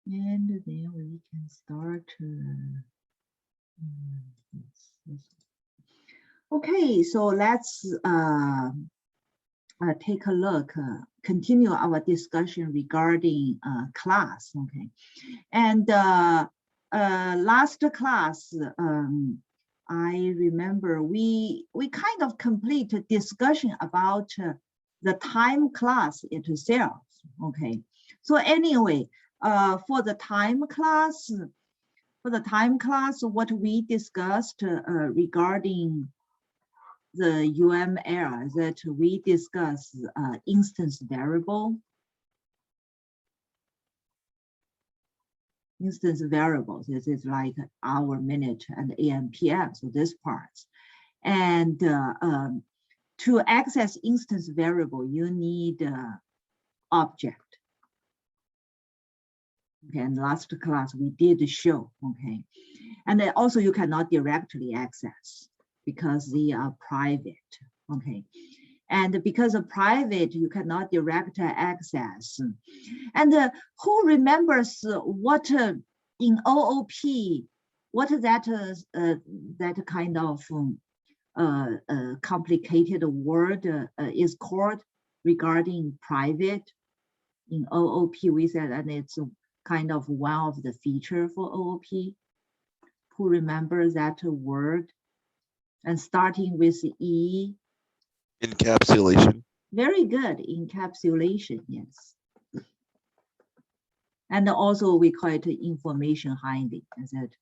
And then we can start. Okay, so let's take a look, continue our discussion regarding class. Okay, and last class, I remember we kind of complete a discussion about the time class itself. Okay, so anyway, for the time class, what we discussed regarding the UML, that we discuss instance variable. Instance variables, this is like hour, minute, and AM, PM, so this part. And to access instance variable, you need object. Okay, and last class we did show, okay. And then also you cannot directly access because they are private, okay. And because of private, you cannot direct access. And who remembers what in OOP, what that that kind of complicated word is called regarding private? In OOP, we said that it's kind of one of the feature for OOP. Who remembers that word? And starting with E. Encapsulation. Very good, encapsulation, yes. And also we call it information hiding, is it?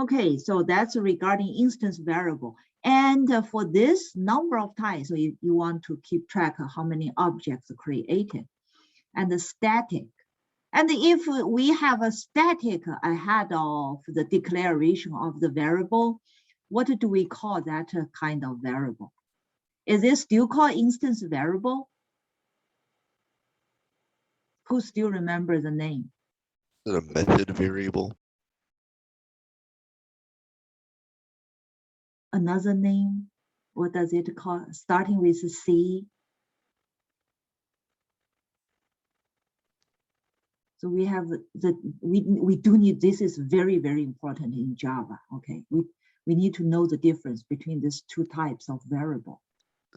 Okay, so that's regarding instance variable. And for this number of times, so you want to keep track of how many objects created. And the static. And if we have a static ahead of the declaration of the variable, what do we call that kind of variable? Is it still called instance variable? Who still remember the name? Is it a method variable? Another name? What does it call? Starting with C. So we have we do need, this is very, very important in Java, okay? We need to know the difference between these two types of variable.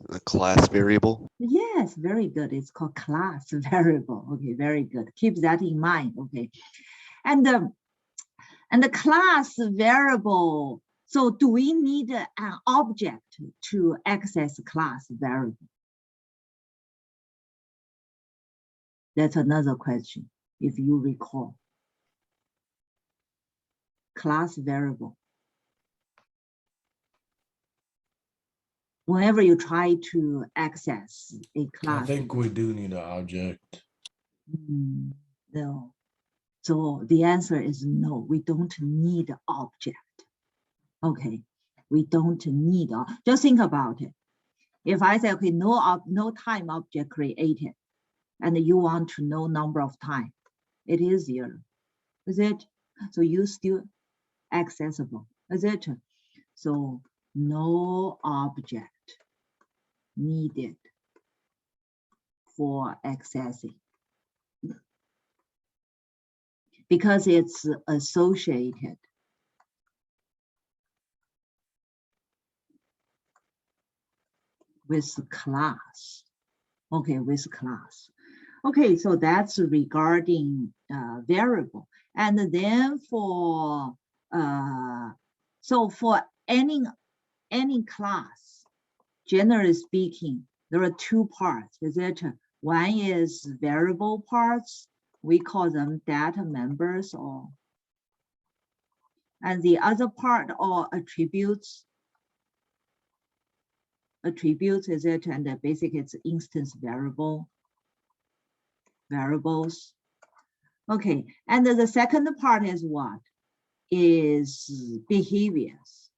A class variable? Yes, very good. It's called class variable. Okay, very good. Keep that in mind, okay? And the class variable, so do we need an object to access class variable? That's another question, if you recall. Class variable. Whenever you try to access a class. I think we do need an object. No. So the answer is no, we don't need object. Okay, we don't need, just think about it. If I say, okay, no time object created, and you want to know number of time, it is 0, is it? So you still accessible, is it? So no object needed for accessing, because it's associated with class. Okay, with class. Okay, so that's regarding variable. And then for so for any class, generally speaking, there are two parts, is it? One is variable parts, we call them data members, or and the other part are attributes. Attributes, is it? And basically it's instance variables. Okay, and the second part is what? Is behaviors.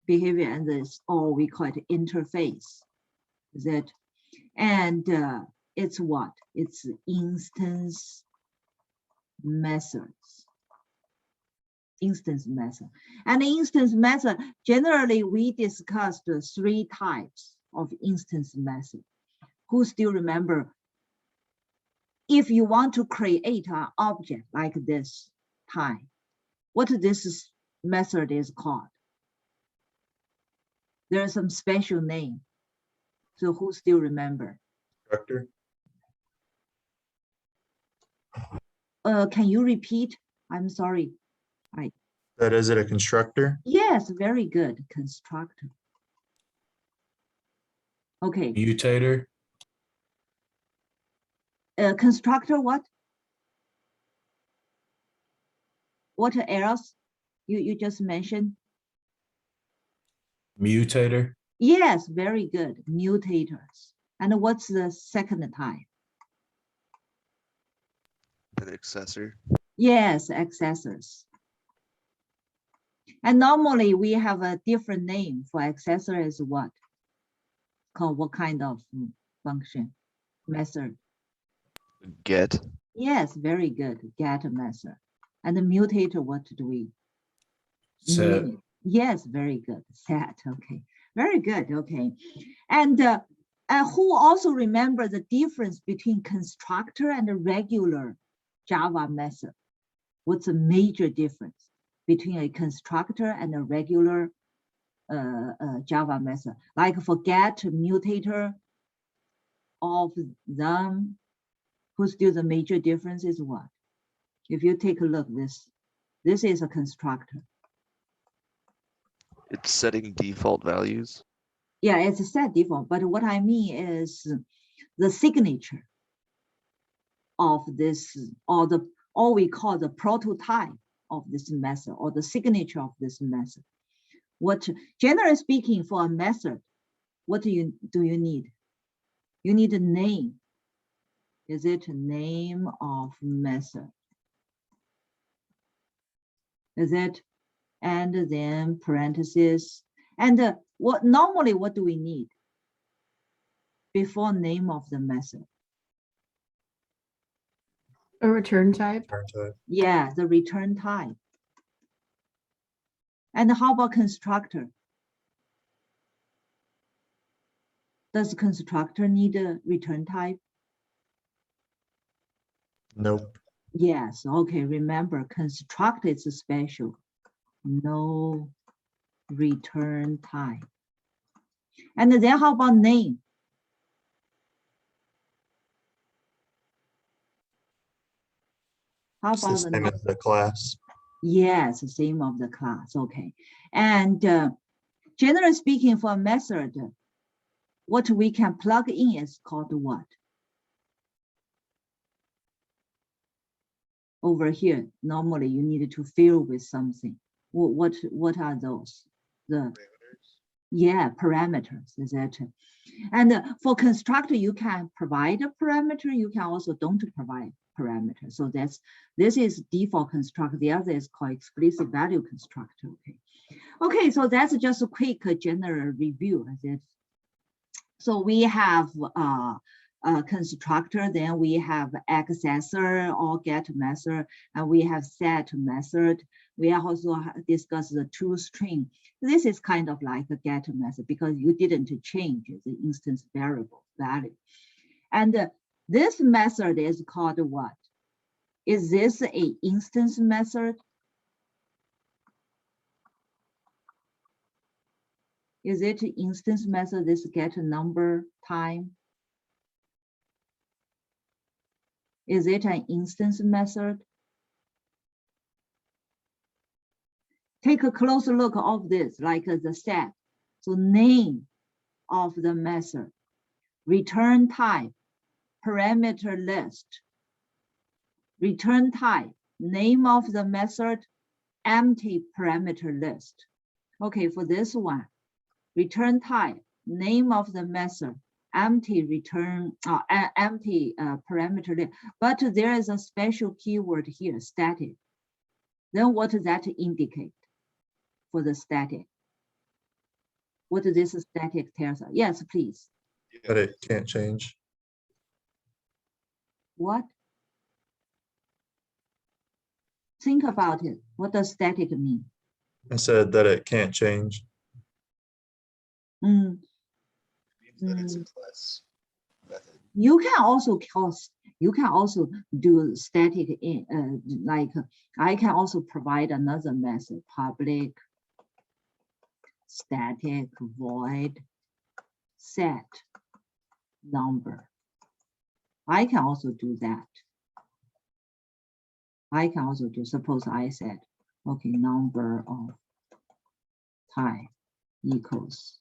Behavior, and this, or we call it interface, is it? And it's what? It's instance methods. Instance method. And the instance method, generally we discussed 3 types of instance method. Who still remember if you want to create an object like this time, what this method is called? There's some special name. So who still remember? Constructor. Can you repeat? I'm sorry. That is it a constructor? Yes, very good. Constructor. Okay. Mutator. Constructor what? What else? You just mentioned? Mutator. Yes, very good. Mutators. And what's the second type? An accessor. Yes, accessors. And normally we have a different name for accessor is what? Called what kind of function? Method? Get. Yes, very good. Get method. And the mutator, what do we? Set. Yes, very good. Set. Okay. Very good. Okay. And who also remember the difference between constructor and a regular Java method? What's the major difference between a constructor and a regular Java method? Like for get, mutator, all of them, who's still the major difference is what? If you take a look, this is a constructor. It's setting default values. Yeah, it's a set default, but what I mean is the signature of this, or we call the prototype of this method, or the signature of this method. What, generally speaking, for a method, what do you need? You need a name. Is it a name of method? Is it? And then parentheses. And what normally what do we need before name of the method? A return type. Return type. Yeah, the return type. And how about constructor? Does constructor need a return type? Nope. Yes, okay, remember constructor is special. No return type. And then how about name? How It's the about the same name? as the class. Yes, same of the class, okay. And generally speaking, for a method, what we can plug in is called what? Over here, normally you need to fill with something. What are those? Yeah, parameters, is that? And for constructor, you can provide a parameter, you can also don't provide parameter. So this is default constructor, the other is called explicit value constructor, okay. Okay, so that's just a quick general review. So we have a constructor, then we have accessor or get method, and we have set method. We also discuss the toString. This is kind of like a get method because you didn't change the instance variable value. And this method is called what? Is this an instance method? Is it an instance method, this get number time? Is it an instance method? Take a closer look of this, like the set. So name of the method, return type, parameter list, return type, name of the method, empty parameter list. Okay, for this one, return type, name of the method, empty return, empty parameter list. But there is a special keyword here, static. Then what does that indicate for the static? What does this static tells us? Yes, please. But it can't change. What? Think about it. What does static mean? I said that it can't change. That it's a class method. You can also call, You can also do static in, like I can also provide another method, public static void set number. I can also do that. I can also do, suppose I said, okay, number of type equals,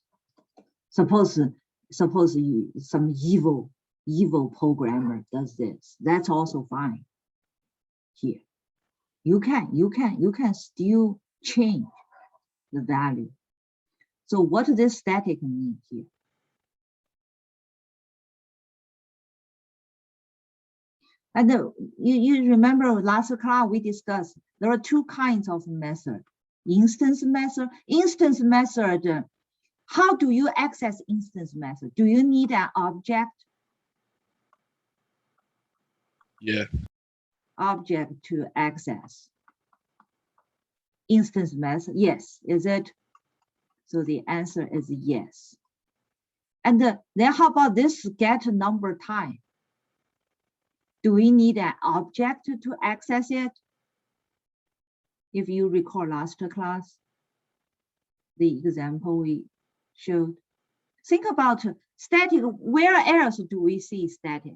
suppose you, some evil programmer does this, that's also fine. Here, you can still change the value. So what does this static mean here? And you remember last class we discussed, there are two kinds of method. Instance method. Instance method, how do you access instance method? Do you need an object? Yeah. Object to access. Instance method, yes, is it? So the answer is yes. And then how about this get number time? Do we need an object to access it? If you recall last class, the example we showed. Think about static, where else do we see static?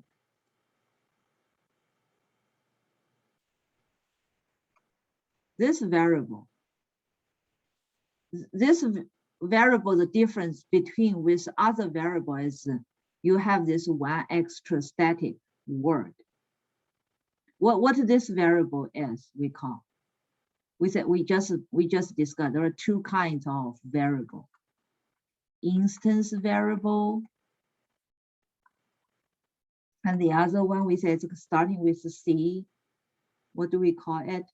This variable. This variable, the difference between with other variables is you have this one extra static word. What this variable is, we call. We said we just discussed there are two kinds of variable. Instance variable. And the other one we said it's starting with C. What do we call it?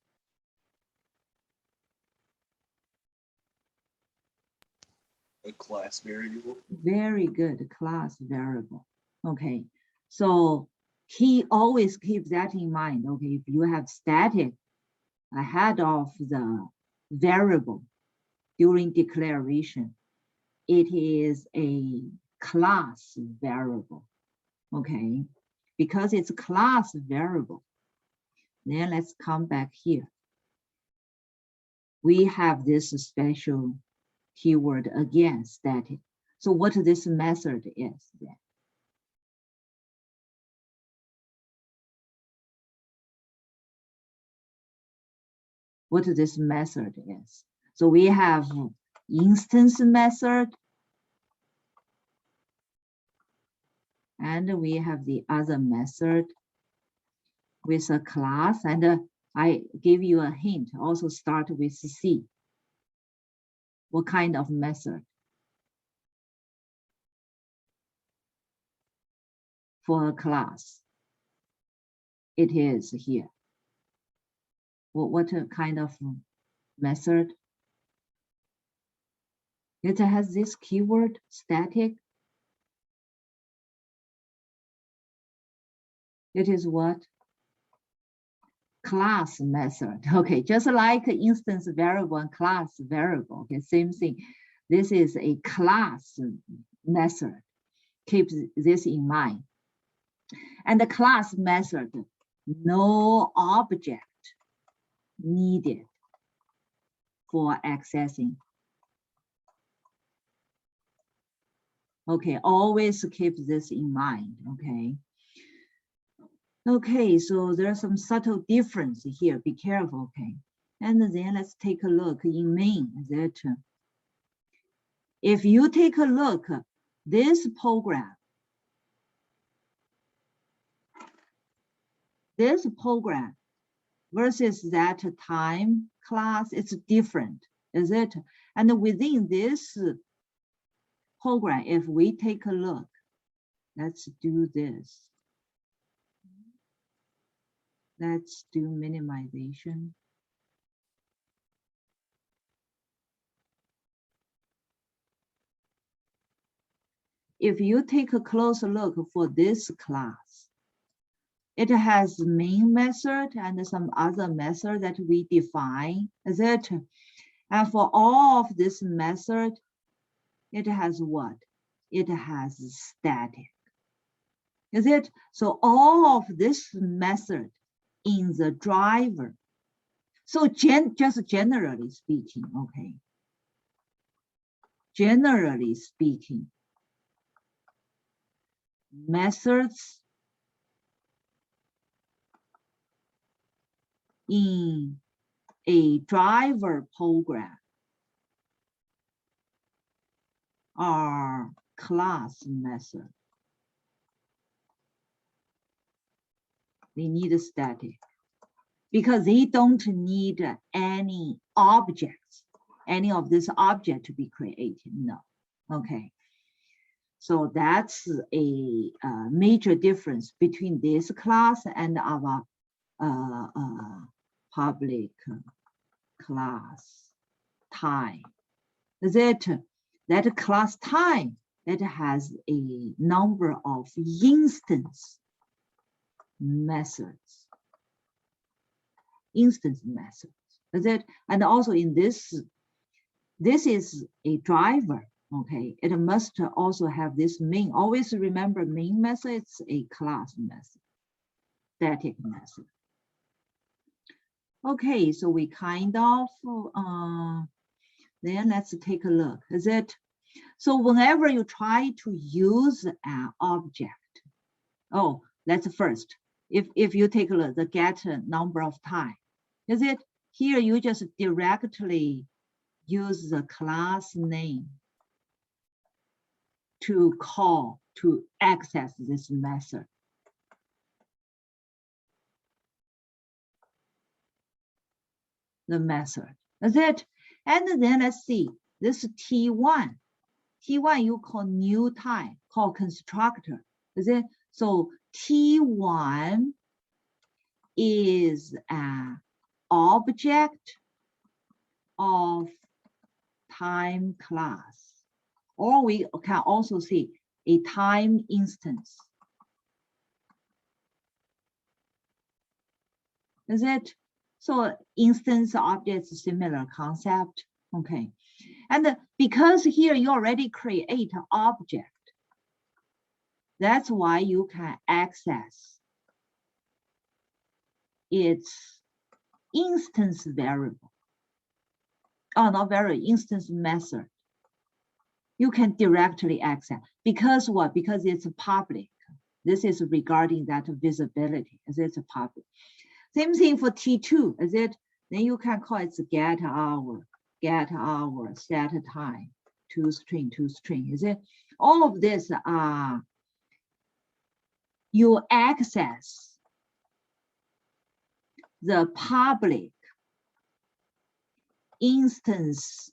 A class variable. Very good, class variable. Okay, so he always keeps that in mind. Okay, if you have static ahead of the variable during declaration, it is a class variable. Okay, because it's a class variable. Then let's come back here. We have this special keyword again, static. So what this method is then? What this method is? So we have instance method, and we have the other method with a class, and I give you a hint, also start with C. What kind of method? For a class, it is here. What kind of method? It has this keyword, static. It is what? Class method. Okay, just like instance variable and class variable. Okay, same thing. This is a class method. Keep this in mind. And the class method, no object needed for accessing. Okay, always keep this in mind, okay? Okay, so there's some subtle difference here, be careful, okay? And then let's take a look in main that if you take a look, this program versus that time class, it's different, is it? And within this program, if we take a look, let's do this. Let's do minimization. If you take a closer look for this class, it has main method and some other method that we define, is it? And for all of this method, it has what? It has static. Is it? So all of this method in the driver. So just generally speaking, okay. Generally speaking, methods in a driver program are class method. They need a static because they don't need any objects, any of this object to be created. No. Okay. So that's a major difference between this class and our public class time. Is it that class time that has a number of instance methods? Instance methods. Is it? And also in this is a driver. Okay, it must also have this main. Always remember main method, it's a class method, static method. Okay, so we kind of, then let's take a look. Is it? So whenever you try to use an object, oh, let's first, if you take a look, the get number of time, is it? Here you just directly use the class name to call, to access this method. The method, is it? And then let's see, this T1. T1 you call new time, call constructor, is it? So T1 is an object of time class. Or we can also see a time instance. Is it? So instance objects, similar concept. Okay. And because here you already create an object, that's why you can access its instance variable. Oh, not variable, instance method. You can directly access. Because what? Because it's public. This is regarding that visibility, as it's public. Same thing for T2, is it? Then you can call it get hour, set time, to string, is it? All of this are you access the public instance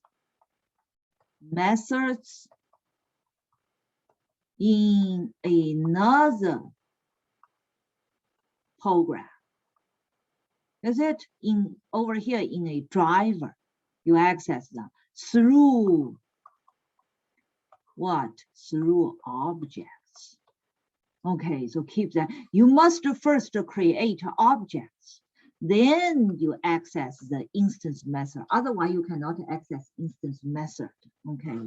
methods in another program. Is it? In over here in a driver, you access them through what? Through objects. Okay, so keep that. You must first create objects, then you access the instance method. Otherwise, you cannot access instance method. Okay.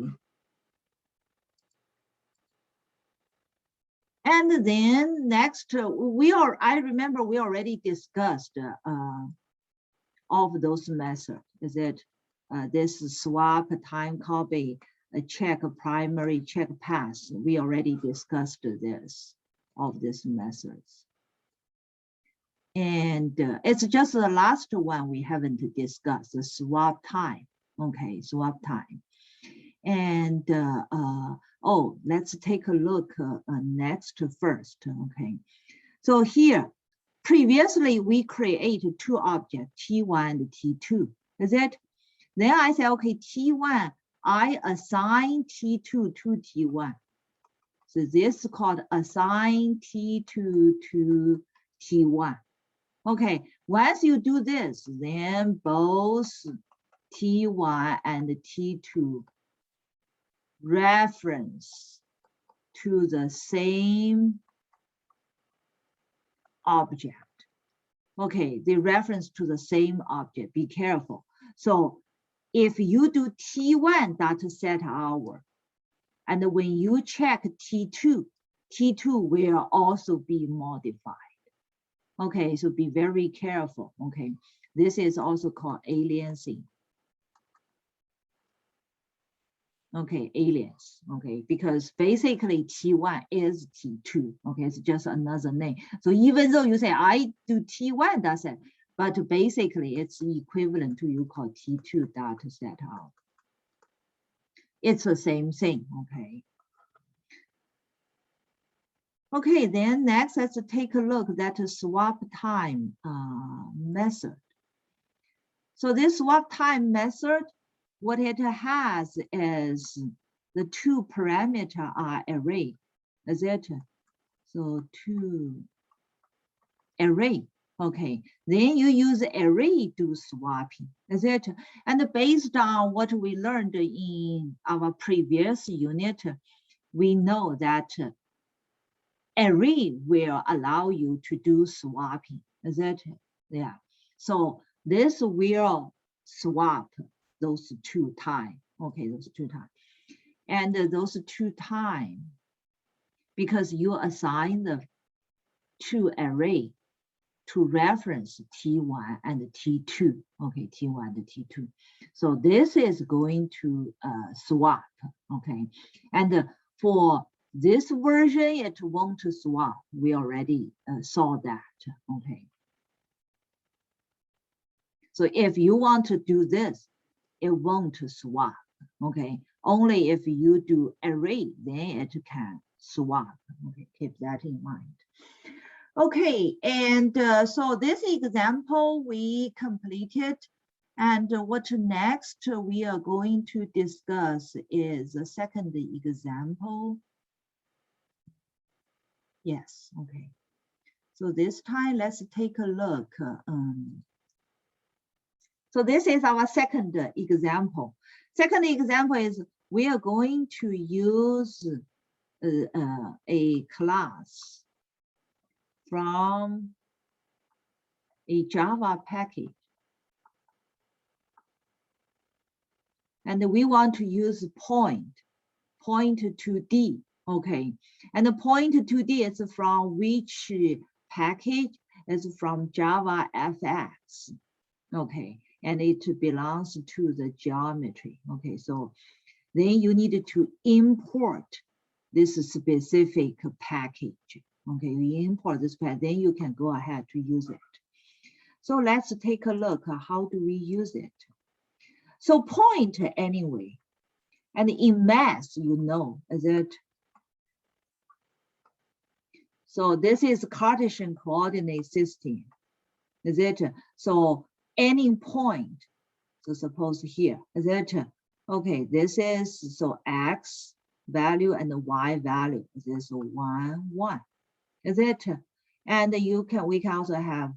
And then next, I remember we already discussed all of those methods. Is it this swap, time copy, check primary, check pass? We already discussed this, of these methods. And it's just the last one we haven't discussed, the swap time. Okay, swap time. And oh, let's take a look next first. Okay, so here, previously we created two objects, T1 and T2. Is it? Then I say, okay, T1, I assign T2 to T1. So this is called assign T2 to T1. Okay, once you do this, then both T1 and T2 reference to the same object. Okay, they reference to the same object. Be careful. So if you do T1 dot set hour, and when you check T2, T2 will also be modified. Okay, so be very careful. Okay, this is also called aliasing. Okay, alias. Okay, because basically T1 is T2. Okay, it's just another name. So even though you say I do T1 dataset, but basically it's equivalent to you call T2 dataset out. It's the same thing. Okay. Okay, then next let's take a look at the swap time method. So this swap time method, what it has is the two parameter are array, is it? So two array, okay. Then you use array to swapping, is it? And based on what we learned in our previous unit, we know that array will allow you to do swapping, is it? Yeah. So this will swap those two times. Okay, those two times. And those two times, because you assign the two array to reference T1 and T2. Okay, T1 and T2. So this is going to swap. Okay, and for this version, it won't swap. We already saw that. Okay. So if you want to do this, it won't swap. Okay. Only if you do array, then it can swap. Okay. Keep that in mind. Okay. And so this example we completed. And what next we are going to discuss is the second example. Yes, okay. So this time, let's take a look. So this is our second example. Second example is we are going to use a class from a Java package. And we want to use point to D. Okay, and the point to D is from which package? Is from Java FX. Okay, and it belongs to the geometry. Okay, so then you need to import this specific package. Okay, you import this package, then you can go ahead to use it. So let's take a look. How do we use it? So point anyway, and in math, you know, is it? So this is Cartesian coordinate system, is it? So any point, so suppose here, is it? Okay, this is, so X value and the Y value, this is 1, 1, is it? And we can also have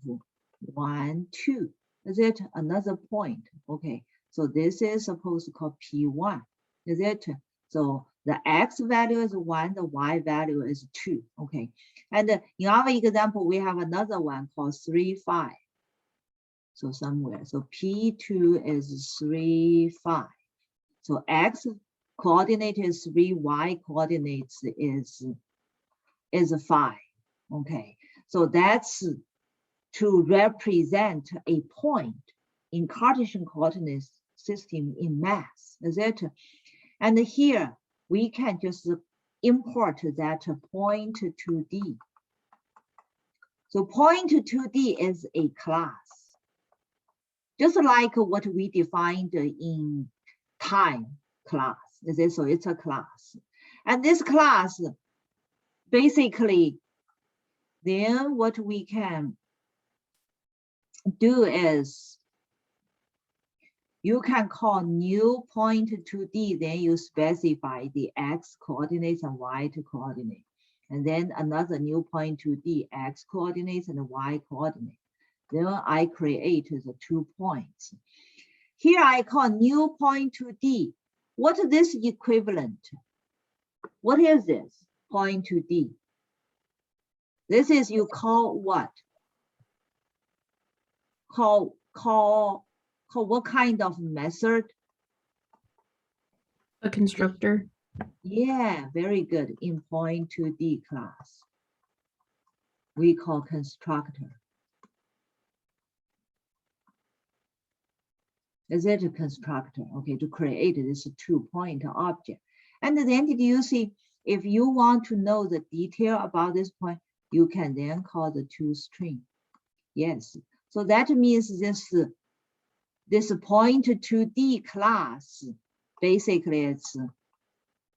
1, 2, is it? Another point, okay. So this is supposed to call P1, is it? So the X value is 1, the Y value is 2, okay. And in our example, we have another one called 3, 5. So somewhere, so P2 is 3, 5. So X coordinate is 3, Y coordinates is 5, okay. So that's to represent a point in Cartesian coordinate system in math, is it? And here we can just import that point to D. So point to D is a class, just like what we defined in time class. Is it? So it's a class, and this class basically, then what we can do is you can call new point to D, then you specify the X coordinates and Y coordinate. And then another new point to D, X coordinates and Y coordinate. Then I create the 2 points. Here I call new point to D. What is this equivalent? What is this point to D? This is you call what? Call what kind of method? A constructor. Yeah, very good. In point to D class, we call constructor. Is it a constructor? Okay, to create this 2-point object. And then did you see, if you want to know the detail about this point, you can then call the toString. Yes, so that means this point to D class, basically it's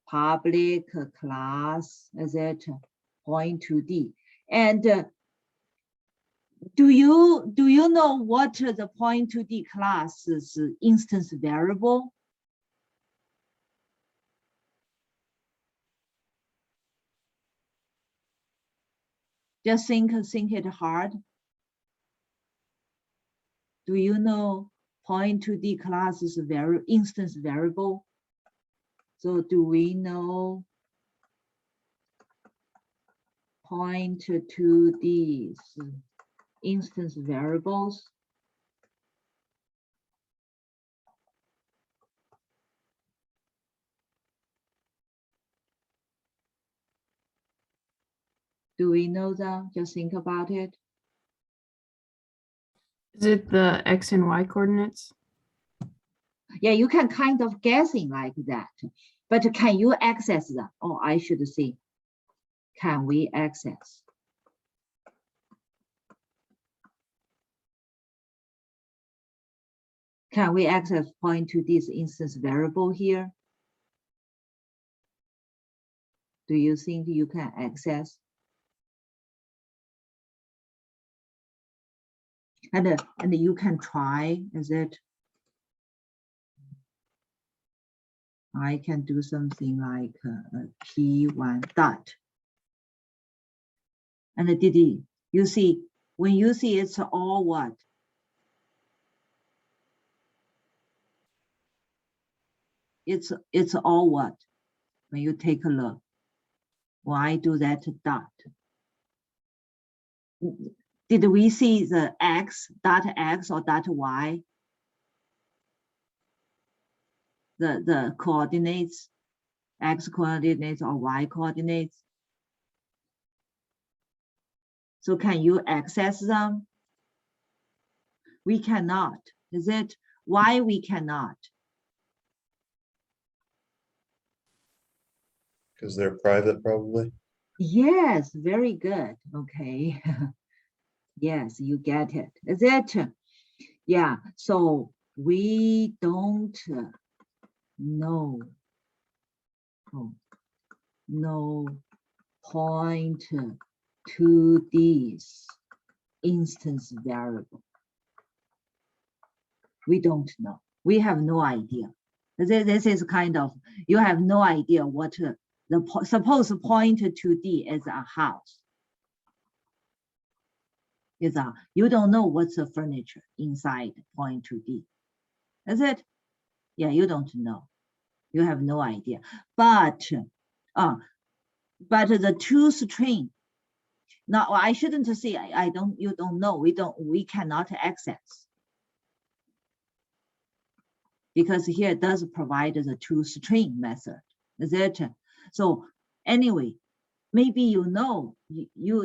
public class, is it point to D. And do you know what the point to D class is instance variable? Just think it hard. Do you know point to D class is instance variable? So do we know point to these instance variables? Do we know that? Just think about it. Is it the X and Y coordinates? Yeah, you can kind of guessing like that, but can you access them? Oh, I should see. Can we access? Can we access point to this instance variable here? Do you think you can access? And you can try, is it? I can do something like P1 dot. And did you see, when you see it's all what? It's all what? When you take a look. Why do that dot? Did we see the X, dot X or dot Y? The coordinates, X coordinates or Y coordinates. So can you access them? We cannot. Is it why we cannot? Because they're private, probably. Yes, very good. Okay. Yes, you get it. Is it? Yeah, so we don't know. Oh, no point to this instance variable. We don't know. We have no idea. This is kind of, you have no idea what suppose point to D is a house. You don't know what's the furniture inside point to D. Is it? Yeah, you don't know. You have no idea. But the toString. Now I shouldn't say you don't know. We cannot access. Because here it does provide the toString method. Is it? So anyway, maybe you know, you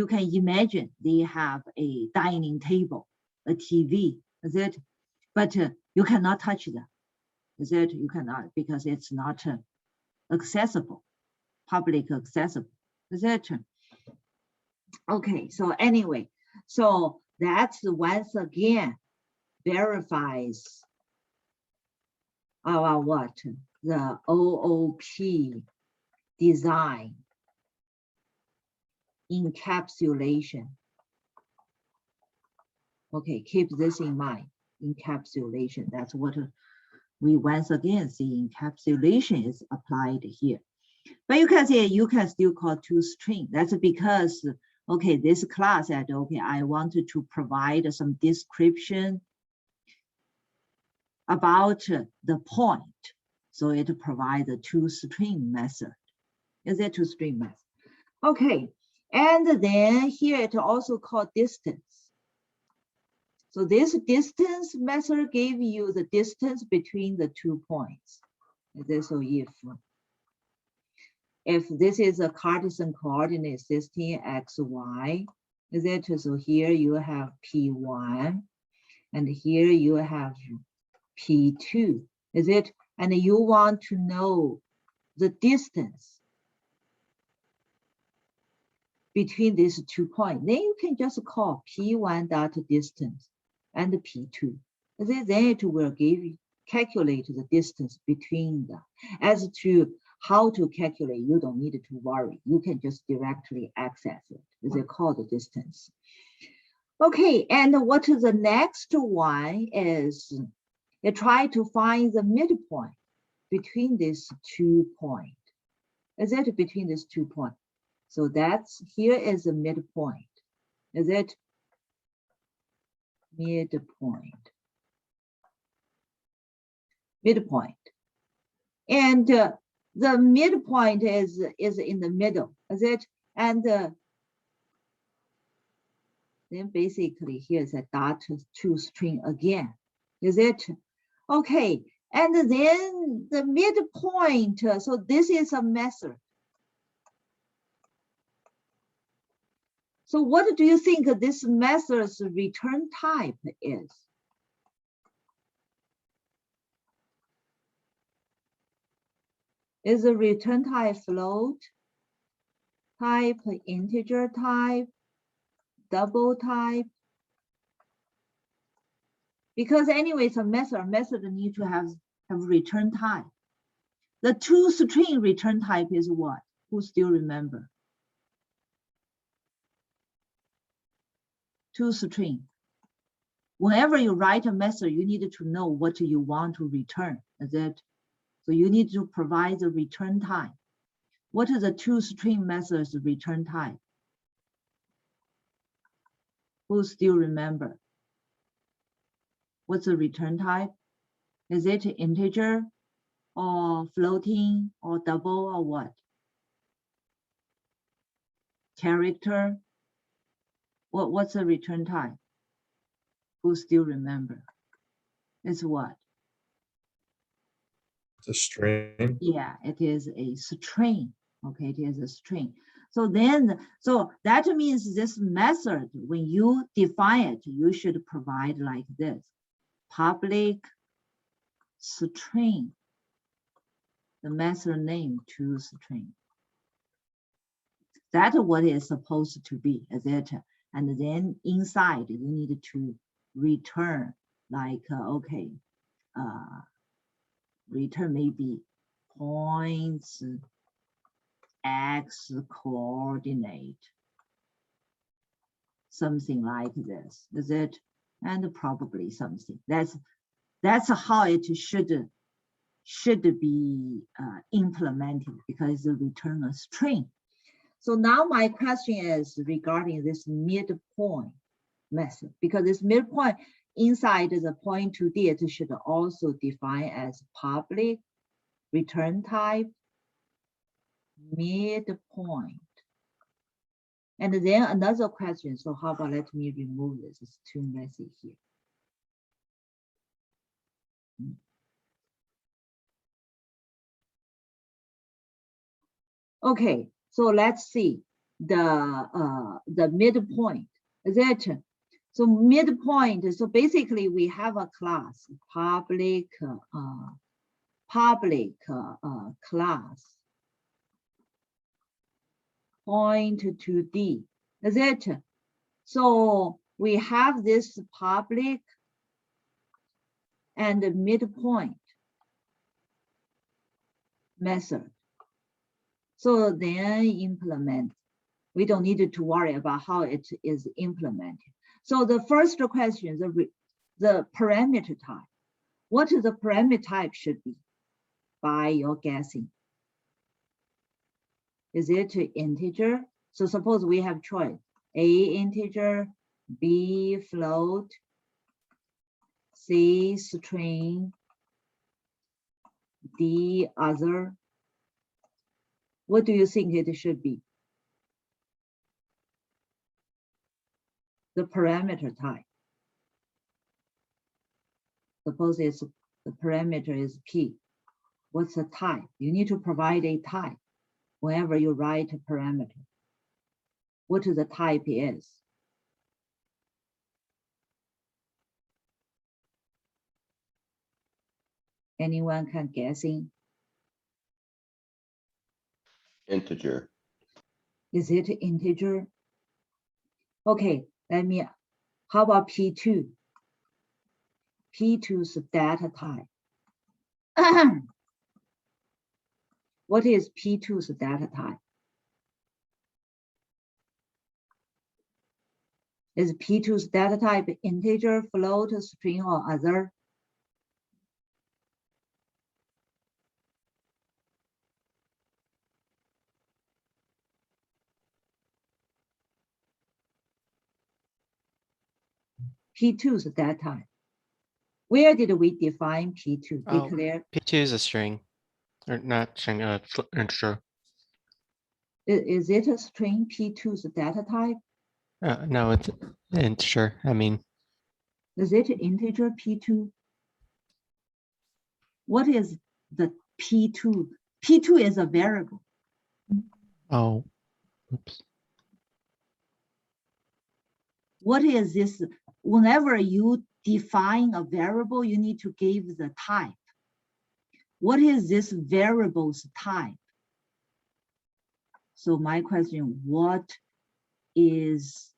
can imagine they have a dining table, a TV, is it? But you cannot touch them, is it? You cannot, because it's not accessible, public accessible, is it? Okay, so anyway, so that's once again verifies our what? The OOP design encapsulation. Okay, keep this in mind, encapsulation. That's what we once again see, encapsulation is applied here. But you can say you can still call toString. That's because, okay, this class said, okay, I wanted to provide some description about the point. So it provides a toString method. Is it toString method? Okay, and then here it also called distance. So this distance method gave you the distance between the 2 points. So if this is a Cartesian coordinate system x, y, is it? So here you have P1, and here you have P2, is it? And you want to know the distance between these 2 points, then you can just call P1 dot distance and P2. Then it will calculate the distance between them. As to how to calculate, you don't need to worry. You can just directly access it. They call the distance. Okay, and what is the next one is you try to find the midpoint between these 2 points. Is it between these 2 points? So that's, here is the midpoint. Is it? Midpoint. Midpoint. And the midpoint is in the middle, is it? And then basically here's a dot to string again, is it? Okay, and then the midpoint, so this is a method. So what do you think this method's return type is? Is the return type float type, integer type, double type? Because anyway, it's a method need to have return type. The toString return type is what? Who still remember? toString. Whenever you write a method, you need to know what you want to return. Is it? So you need to provide the return type. What is the toString method's return type? Who still remember? What's the return type? Is it integer or floating or double or what? Character? What's the return type? Who still remember? It's what? It's a string. Yeah, it is a string. Okay, it is a string. So then, so that means this method, when you define it, you should provide like this: public string, the method name toString. That's what it's supposed to be, is it? And then inside you need to return like, okay, return maybe points, x coordinate, something like this, is it? And probably something. That's how it should be implemented, because it return a string. So now my question is regarding this midpoint method, because this midpoint inside the point to D, it should also define as public return type midpoint. And then another question. So how about let me remove this? It's too messy here. Okay, so let's see the midpoint. Is it? So midpoint. So basically, we have a class public class point to D. Is it? So we have this public and the midpoint method. So then implement. We don't need to worry about how it is implemented. So the first question, the parameter type. What is the parameter type should be by your guessing? Is it integer? So suppose we have choice, A integer, B float, C string, D other. What do you think it should be? The parameter type. Suppose it's the parameter is P. What's the type? You need to provide a type whenever you write a parameter. What the type is. Anyone can guessing? Integer. Is it integer? Okay, how about P2? P2's data type. What is P2's data type? Is P2's data type integer, float, string, or other? P2's data type. Where did we define P2? Oh. Declare. P2 is a string, or not string, integer. Is it a string P2's data type? No, it's integer. I mean, Is it integer P2? What is the P2? P2 is a variable. oh, oops. What is this? Whenever you define a variable, you need to give the type. What is this variable's type? So my question, what is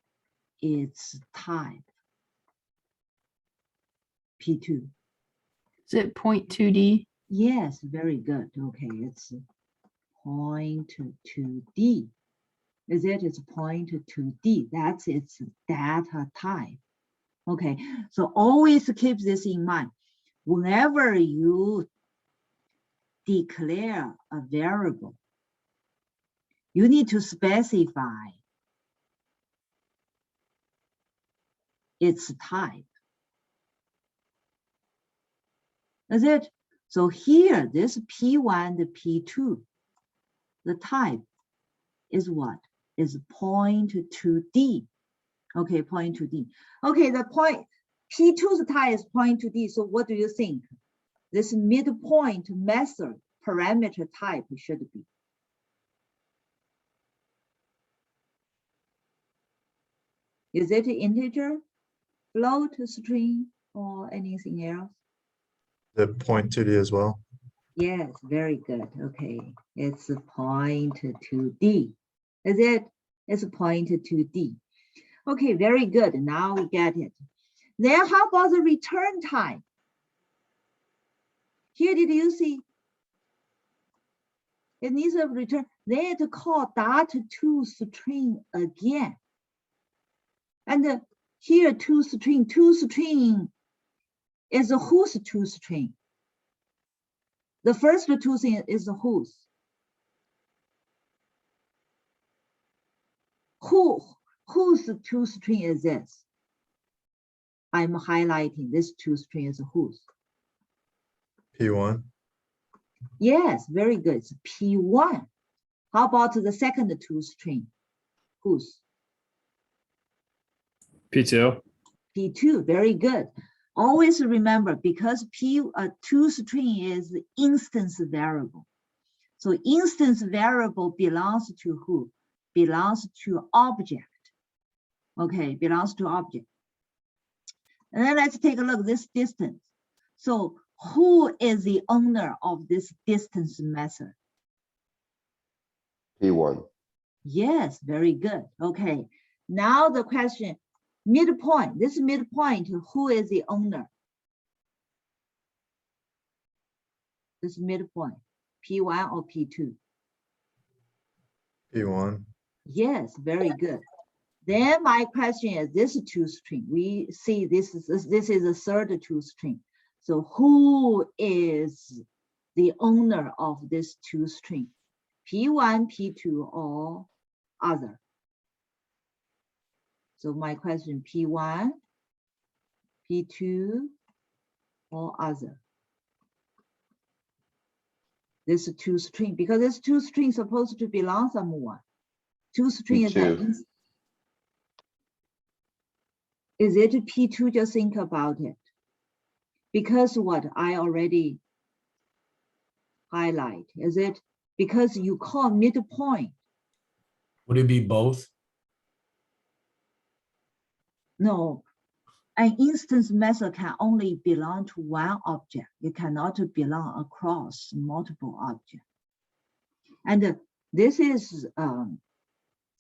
its type? P2. Is it point 2D? Yes, very good. Okay, it's point 2D. Is it? It's point 2D. That's its data type. Okay, so always keep this in mind. Whenever you declare a variable, you need to specify its type. Is it? So here, this P1, the P2, the type is what? Is point 2D. Okay, point 2D. Okay, the point P2's type is point 2D. So what do you think? This midpoint method parameter type should be. Is it integer, float, string, or anything else? The point 2D as well. Yes, very good. Okay, it's point 2D. Is it? It's point 2D. Okay, very good. Now we get it. Then how about the return type? Here, did you see? It needs a return. Then it call dot2string again. And here toString is a whose toString. The first toString is a whose. Whose toString is this? I'm highlighting this toString is whose. P1. Yes, very good. It's P1. How about the second toString? Whose? P2. P2, very good. Always remember, because toString is instance variable. So instance variable belongs to who? Belongs to object. Okay, belongs to object. And then let's take a look at this distance. So who is the owner of this distance method? P1. Yes, very good. Okay, now the question, midpoint, this midpoint, who is the owner? This midpoint, P1 or P2? P1. Yes, very good. Then my question is this toString. We see this is a third toString. So who is the owner of this toString? P1, P2, or other? So my question, P1, P2, or other? This toString, because this toString is supposed to belong somewhere. toString is P2. Is it P2? Just think about it. Because what I already highlight, is it? Because you call midpoint. Would it be both? No, an instance method can only belong to one object. It cannot belong across multiple objects. And this is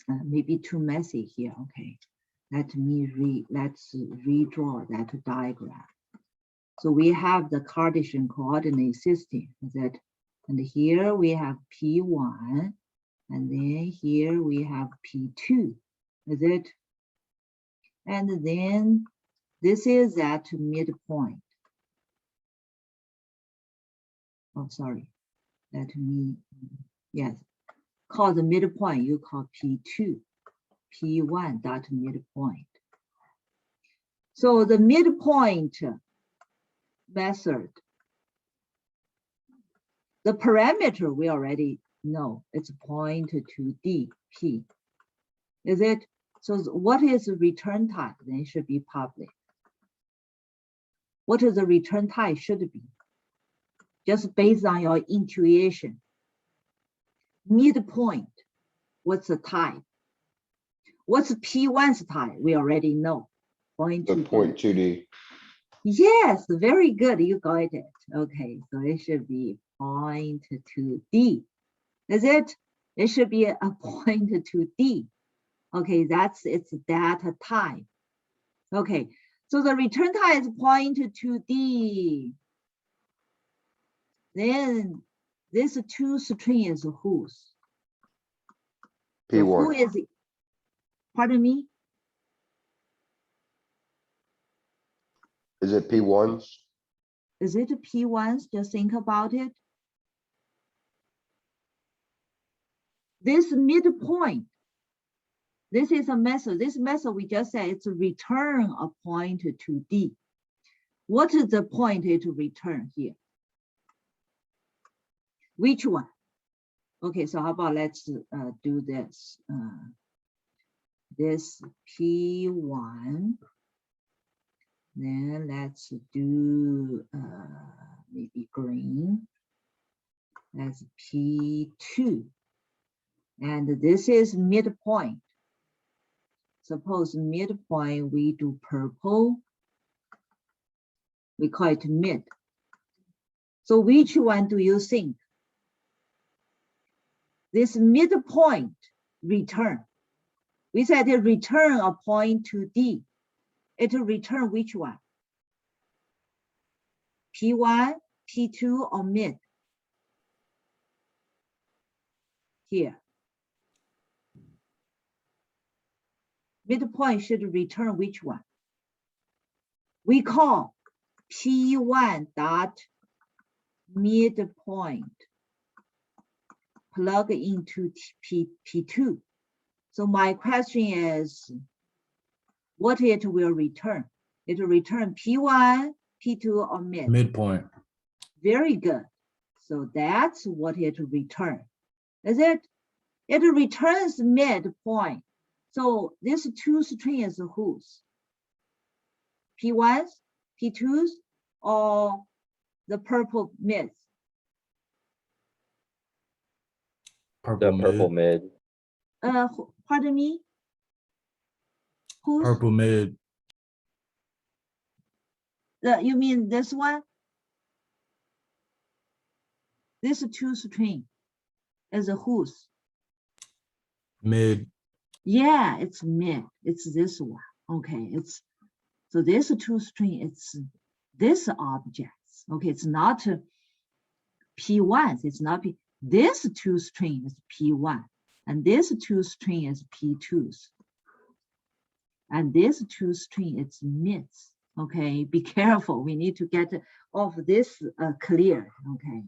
maybe too messy here. Okay, let's redraw that diagram. So we have the Cartesian coordinate system, is it? And here we have P1, and then here we have P2, is it? And then this is at midpoint. Oh, sorry, yes. Call the midpoint, you call P2, P1 dot midpoint. So the midpoint method, the parameter we already know, it's point to D, P, is it? So what is the return type? Then it should be public. What is the return type should be? Just based on your intuition. Midpoint, what's the type? What's P1's type? We already know. Point The to point 2D. Yes, very good. You got it. Okay, so it should be point to D. Is it? It should be a point to D. Okay, that's its data type. Okay, so the return type is point to D. Then this two string is whose? So who P1. is it? Pardon me? Is it P1's? Is it P1's? Just think about it. This midpoint, this is a method. This method we just said it's a return a point to D. What is the point to return here? Which one? Okay, so how about let's do this. This P1. Then let's do maybe green. That's P2. And this is midpoint. Suppose midpoint, we do purple. We call it mid. So which one do you think? This midpoint return. We said it return a point to D. It will return which one? P1, P2, or mid? Here. Midpoint should return which one? We call P1 dot midpoint. Plug into P2. So my question is, what it will return? It will return P1, P2, or mid? Midpoint. Very good. So that's what it will return. Is it? It returns midpoint. So this two string is whose? P1's, P2's, or the purple mid? Purple The purple mid. mid. Pardon me? Who's? Purple mid. You mean this one? This two string is a whose? Mid. Yeah, it's mid. It's this one. Okay, it's so this two string. It's this objects. Okay, it's not P1. It's not P. This two string is P1, and this two string is P2's, and this two string is mids. Okay, be careful. We need to get all of this clear. Okay.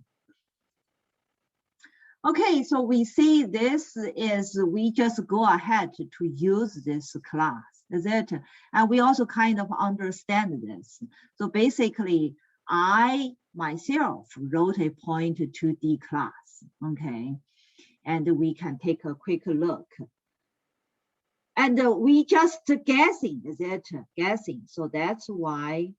Okay, so we see this is, we just go ahead to use this class, is it? And we also kind of understand this. So basically, I myself wrote a point to D class, okay? And we can take a quick look. And we just guessing, is it? Guessing, so that's why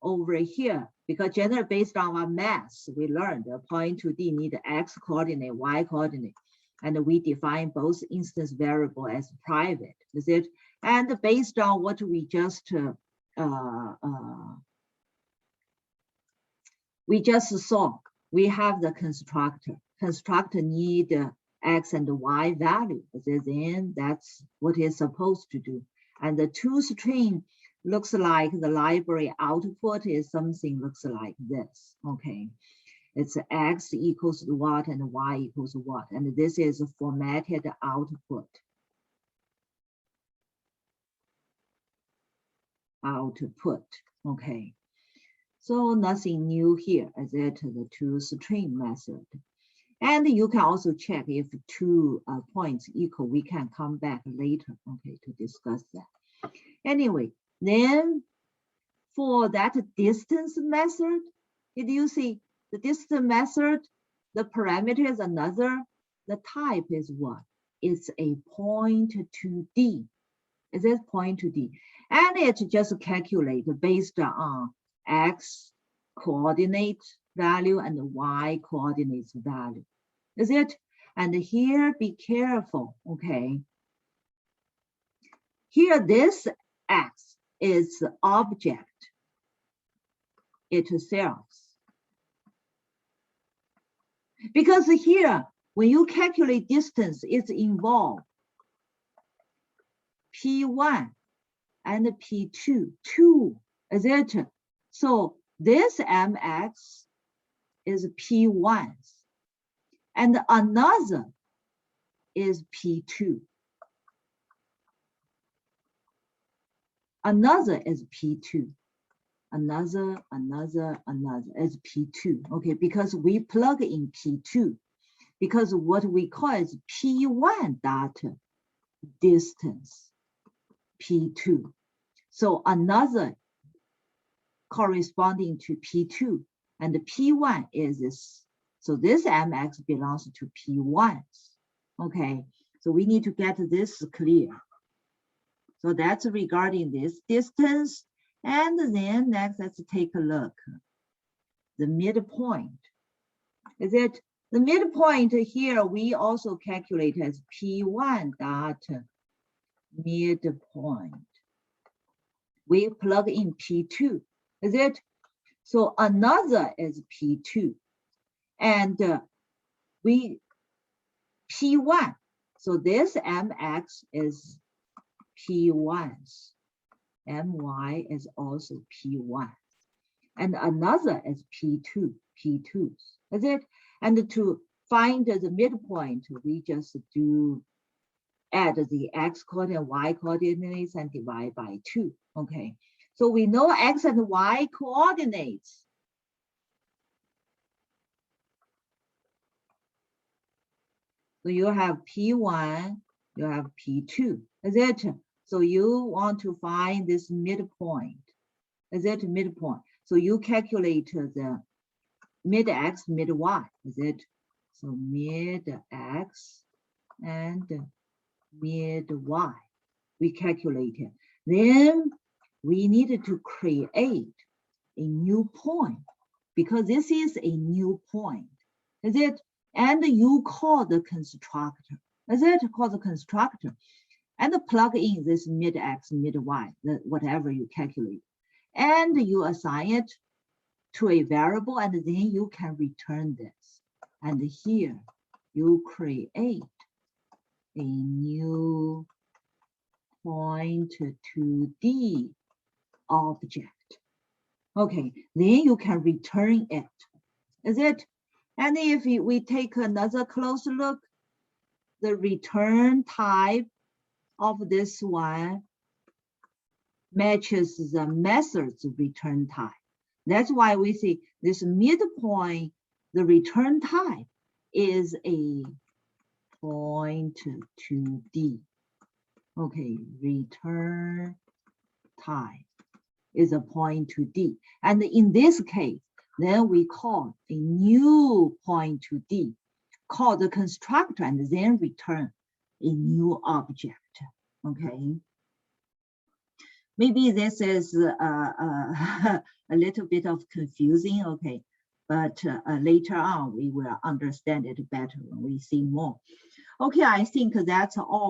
over here, because generally based on our math, we learned a point to D need X coordinate, Y coordinate, and we define both instance variable as private, is it? And based on what we just saw, we have the constructor. Constructor need X and Y value, then that's what it's supposed to do. And the toString looks like the library output is something looks like this, okay? It's X equals what and Y equals what, and this is a formatted output. Okay. So nothing new here, is it the toString method. And you can also check if 2 points equal, we can come back later, okay, to discuss that. Anyway, then for that distance method, did you see the distance method, the parameter is another, the type is what? It's a point to D. Is it point to D? And it just calculate based on X coordinate value and Y coordinates value. Is it? And here, be careful, okay? Here, this X is the object itself. Because here, when you calculate distance, it's involved P1 and P2, 2, is it? So this MX is P1, and another is P2. Another is P2. Another is P2. Okay, because we plug in P2, because what we call is P1 data distance, P2. So another corresponding to P2, and the P1 is this. So this MX belongs to P1. Okay, so we need to get this clear. So that's regarding this distance. And then next, let's take a look. The midpoint. Is it the midpoint here? We also calculate as P1 dot midpoint. We plug in P2. Is it? So another is P2. And we P1. So this MX is P1. My is also P1. And another is P2, P2s. Is it? And to find the midpoint, we just do add the X coordinate, Y coordinates, and divide by 2. Okay. So we know X and Y coordinates. So you have P1, you have P2. Is it? So you want to find this midpoint. Is it midpoint? So you calculate the mid X, mid Y. Is it? So mid X and mid Y. We calculate it. Then we needed to create a new point because this is a new point. Is it? And you call the constructor. Is it called the constructor? And plug in this mid X, mid Y, whatever you calculate. And you assign it to a variable, and then you can return this. And here you create a new point to D object. Okay, then you can return it. Is it? And if we take another close look, the return type of this one matches the method's return type. That's why we see this midpoint, the return type is a point to D. Okay, return type is a point to D. And in this case, then we call a new point to D, call the constructor, and then return a new object. Okay. Maybe this is a little bit of confusing, okay, but later on we will understand it better when we see more. Okay, I think that's all.